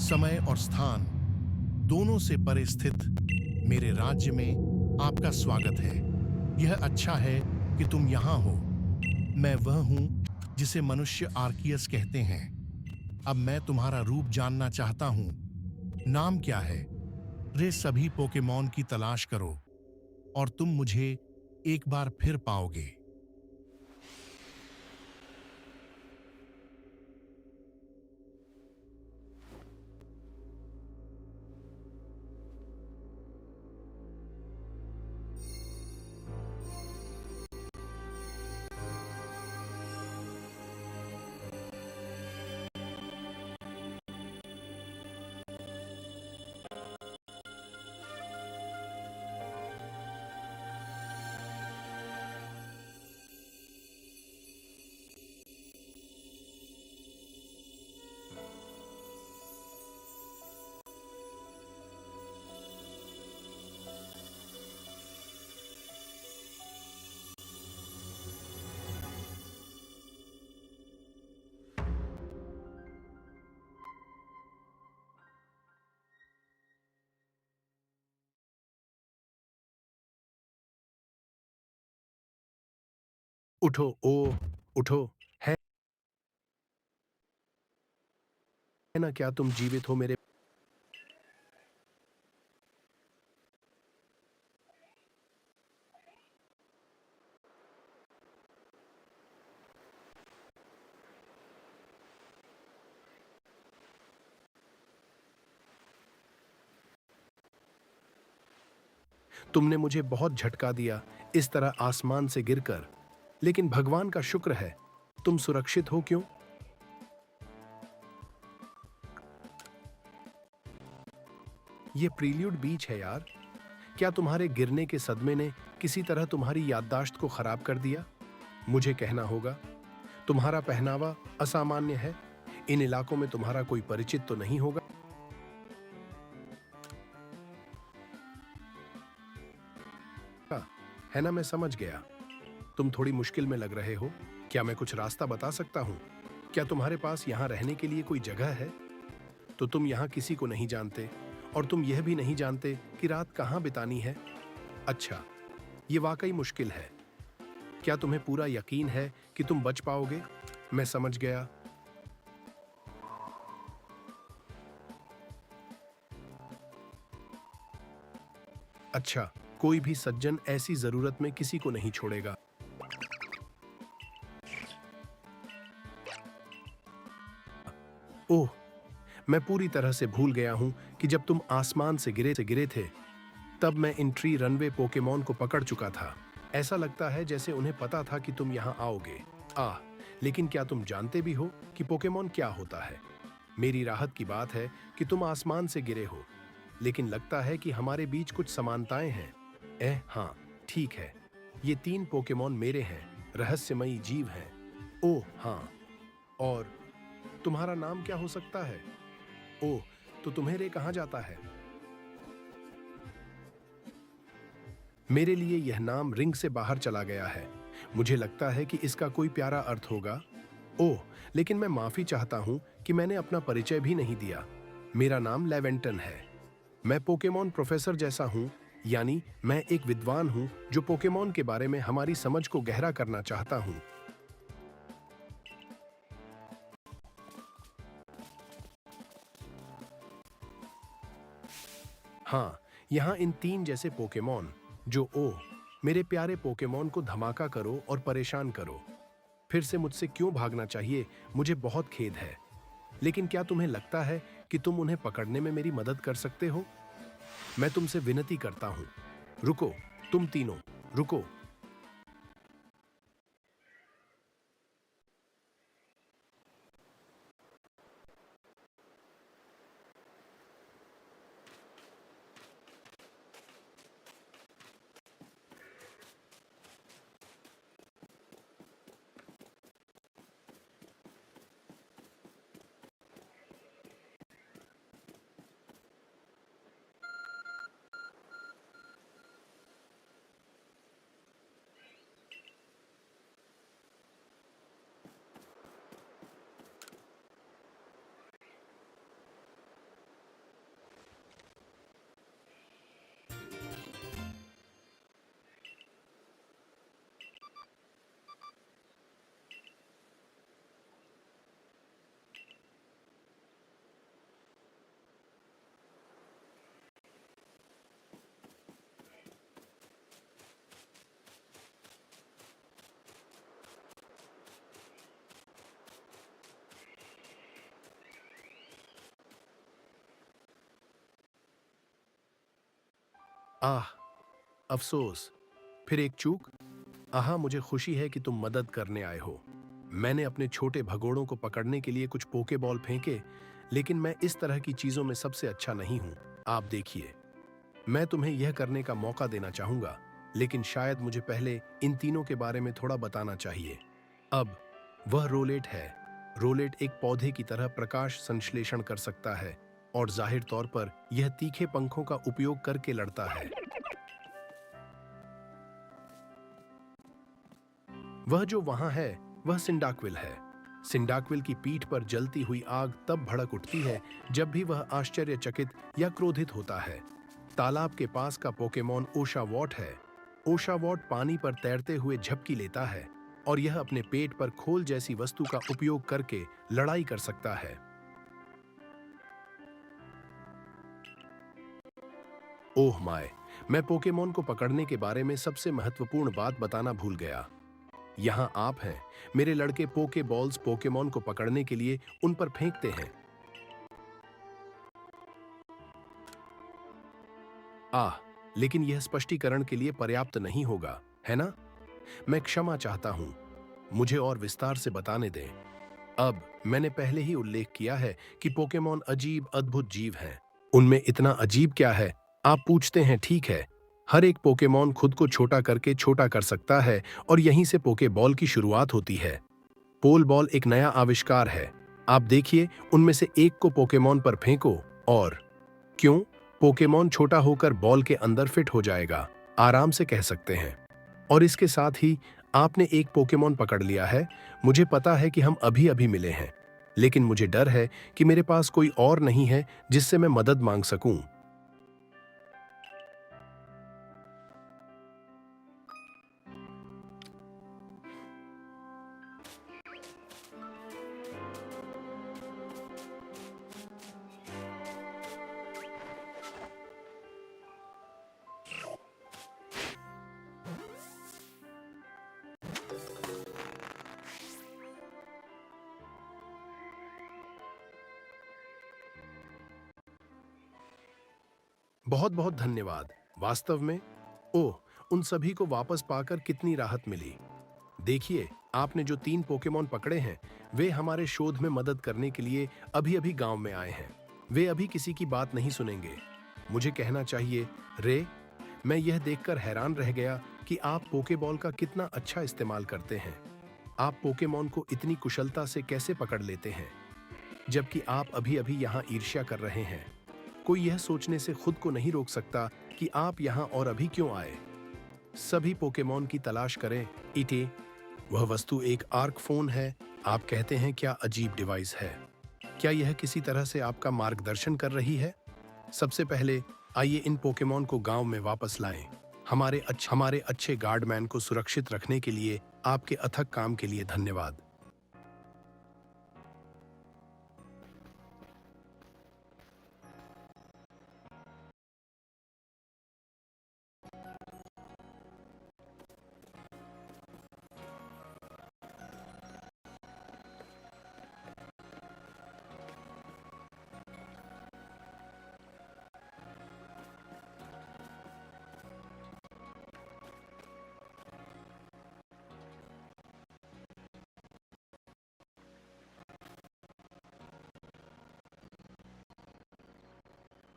समय और स्थान दोनों से परे स्थित मेरे राज्य में आपका स्वागत है। यह अच्छा है कि तुम यहाँ हो। मैं वह हूँ जिसे मनुष्य आर्कियस कहते हैं। अब मैं तुम्हारा रूप जानना चाहता हूँ। नाम क्या है? रे सभी पोकेमॉन की तलाश करो और तुम मुझे एक बार फिर पाओगे। उठो ओ, उठो। है ना, क्या तुम जीवित हो मेरे? तुमने मुझे बहुत झटका दिया, इस तरह आसमान से गिरकर। लेकिन भगवान का शुक्र है, तुम सुरक्षित हो। क्यों? ये प्रील्यूड बीच है यार। क्या तुम्हारे गिरने के सदमे ने किसी तरह तुम्हारी याददाश्त को खराब कर दिया? मुझे कहना होगा, तुम्हारा पहनावा असामान्य है। इन इलाकों में तुम्हारा कोई परिचित तो नहीं होगा। है ना, मैं समझ गया। तुम थोड़ी मुश्किल में लग रहे हो। क्या मैं कुछ रास्ता बता सकता हूँ? क्या तुम्हारे पास यहाँ रहने के लिए कोई जगह है? तो तुम यहाँ किसी को नहीं जानते और तुम यह भी नहीं जानते कि रात कहाँ बितानी है। अच्छा, ये वाकई मुश्किल है। क्या तुम्हें पूरा यकीन है कि तुम बच पाओगे? मैं समझ गया। अच्छा, कोई भी सज्जन ऐसी जरूरत में किसी को नहीं छोड़ेगा। ओह, मैं पूरी तरह से भूल गया हूं कि जब तुम आसमान से गिरे थे, तब मैं इन ट्री रनवे पोकेमॉन को पकड़ चुका था। ऐसा लगता है जैसे उन्हें पता था कि तुम यहाँ आओगे। लेकिन क्या तुम जानते भी हो कि पोकेमॉन क्या होता है? मेरी राहत की बात है कि तुम आसमान से गिरे हो, लेकिन लगता है कि हमारे बीच कुछ समानताएं हैं। हाँ, ठीक है। ये 3 पोकेमॉन मेरे हैं, रहस्यमयी जीव हैं। ओह हाँ, और तुम्हारा नाम क्या हो सकता है? ओह, तो तुम्हें रे कहाँ जाता है? मेरे लिए यह नाम रिंग से बाहर चला गया है। मुझे लगता है कि इसका कोई प्यारा अर्थ होगा। ओह, लेकिन मैं माफी चाहता हूं कि मैंने अपना परिचय भी नहीं दिया। मेरा नाम लेवेंटन है। मैं पोकेमॉन प्रोफेसर जैसा हूं, यानी मैं एक विद्वान हूं जो पोकेमॉन के बारे में हमारी समझ को गहरा करना चाहता हूं। हाँ, यहाँ इन 3 जैसे पोकेमॉन जो ओह, मेरे प्यारे पोकेमॉन को धमाका करो और परेशान करो। फिर से मुझसे क्यों भागना चाहिए? मुझे बहुत खेद है। लेकिन क्या तुम्हें लगता है कि तुम उन्हें पकड़ने में मेरी मदद कर सकते हो? मैं तुमसे विनती करता हूं, रुको। तुम तीनों, रुको। आह, अफसोस। फिर एक चूक। आहा, मुझे खुशी है कि तुम मदद करने आए हो। मैंने अपने छोटे भगोड़ों को पकड़ने के लिए कुछ पोकेबॉल फेंके, लेकिन मैं इस तरह की चीजों में सबसे अच्छा नहीं हूं। आप देखिए, मैं तुम्हें यह करने का मौका देना चाहूंगा, लेकिन शायद मुझे पहले इन तीनों के बारे में थोड़ा बताना चाहिए। अब वह रोलेट है। रोलेट एक पौधे की तरह प्रकाश संश्लेषण कर सकता है और जाहिर तौर पर यह तीखे पंखों का उपयोग करके लड़ता है। वह जो वहां है वह सिंडाक्विल है। सिंडाक्विल की पीठ पर जलती हुई आग तब भड़क उठती है जब भी वह आश्चर्यचकित या क्रोधित होता है। तालाब के पास का पोकेमॉन ओशावॉट है। ओशावॉट पानी पर तैरते हुए झपकी लेता है और यह अपने पेट पर खोल जैसी वस्तु का उपयोग करके लड़ाई कर सकता है। ओह माय, मैं पोकेमॉन को पकड़ने के बारे में सबसे महत्वपूर्ण बात बताना भूल गया। यहाँ आप हैं। मेरे लड़के पोके बॉल्स पोकेमॉन को पकड़ने के लिए उन पर फेंकते हैं। आह, लेकिन यह स्पष्टीकरण के लिए पर्याप्त नहीं होगा, है ना? मैं क्षमा चाहता हूं। मुझे और विस्तार से बताने दें। अब मैंने पहले ही उल्लेख किया है कि पोकेमॉन अजीब अद्भुत जीव हैं। उनमें इतना अजीब क्या है? आप पूछते हैं, ठीक है। हर एक पोकेमॉन खुद को छोटा करके छोटा कर सकता है और यहीं से पोकेबॉल की शुरुआत होती है। पोल बॉल एक नया आविष्कार है। आप देखिए, उनमें से एक को पोकेमॉन पर फेंको और क्यों? पोकेमॉन छोटा होकर बॉल के अंदर फिट हो जाएगा, आराम से कह सकते हैं। और इसके साथ ही आपने एक पोकेमॉन पकड़ लिया है। मुझे पता है कि हम अभी अभी मिले हैं, लेकिन मुझे डर है कि मेरे पास कोई और नहीं है जिससे मैं मदद मांग सकूं। बहुत बहुत धन्यवाद। वास्तव में, ओह, उन सभी को वापस पाकर कितनी राहत मिली। देखिए, आपने जो 3 पोकेमॉन पकड़े हैं, वे हमारे शोध में मदद करने के लिए अभी-अभी गांव में आए हैं। वे अभी किसी की बात नहीं सुनेंगे। मुझे कहना चाहिए, रे, मैं यह देखकर हैरान रह गया कि आप पोकेबॉल का कितना अच्छा इस्तेमाल करते हैं। आप पोकेमॉन को इतनी कुशलता से कैसे पकड़ लेते हैं, जबकि आप अभी-अभी यहाँ ईर्ष्या कर रहे हैं। कोई यह सोचने से खुद को नहीं रोक सकता कि आप यहाँ और अभी क्यों आए। सभी पोकेमॉन की तलाश करें। इटे, वह वस्तु एक आर्क फोन है। आप कहते हैं, क्या अजीब डिवाइस है। क्या यह किसी तरह से आपका मार्गदर्शन कर रही है? सबसे पहले आइए इन पोकेमॉन को गांव में वापस लाएं। हमारे अच्छे गार्डमैन को सुरक्षित रखने के लिए आपके अथक काम के लिए धन्यवाद।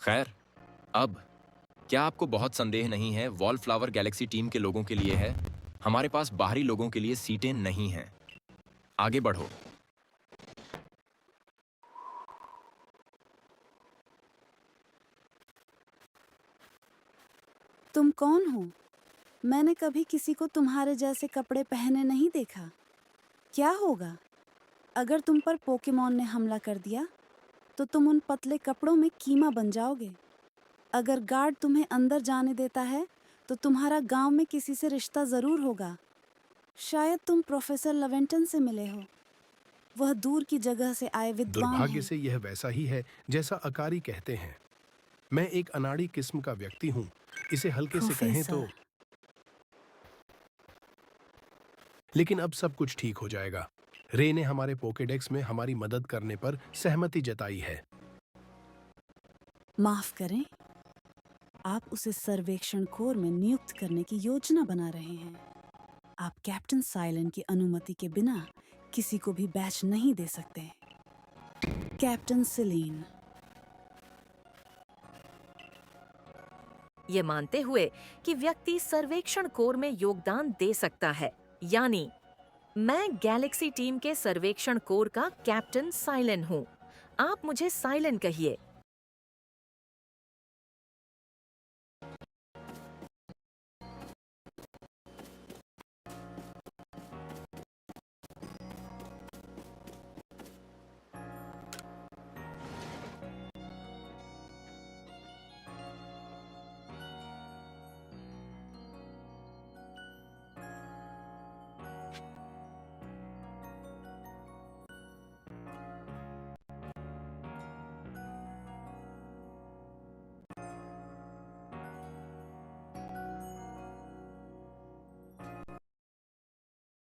खैर, अब क्या आपको बहुत संदेह नहीं है वॉल फ्लावर गैलेक्सी टीम के लोगों के लिए है? हमारे पास बाहरी लोगों के लिए सीटें नहीं हैं। आगे बढ़ो। तुम कौन हो? मैंने कभी किसी को तुम्हारे जैसे कपड़े पहने नहीं देखा। क्या होगा अगर तुम पर पोकेमॉन ने हमला कर दिया? तो तुम उन पतले कपड़ों में कीमा बन जाओगे। अगर गार्ड तुम्हें अंदर जाने देता है तो तुम्हारा गांव में किसी से रिश्ता जरूर होगा। शायद तुम प्रोफेसर लवेंटन से मिले हो। वह दूर की जगह से आए विद्वान दुर्भाग्य हैं। से यह वैसा ही है जैसा अकारी कहते हैं। मैं एक अनाड़ी किस्म का व्यक्ति हूँ। इसे हल्के से कहें तो। प्रोफेसर। लेकिन अब सब कुछ ठीक हो जाएगा। रे ने हमारे पोकेडेक्स में हमारी मदद करने पर सहमति जताई है। माफ करें, आप उसे सर्वेक्षण कोर में नियुक्त करने की योजना बना रहे हैं। आप कैप्टन साइलन की अनुमति के बिना किसी को भी बैच नहीं दे सकते। Captain Celine. ये मानते हुए कि व्यक्ति सर्वेक्षण कोर में योगदान दे सकता है, यानी मैं गैलेक्सी टीम के सर्वेक्षण कोर का कैप्टन साइलन हूँ। आप मुझे साइलन कहिए।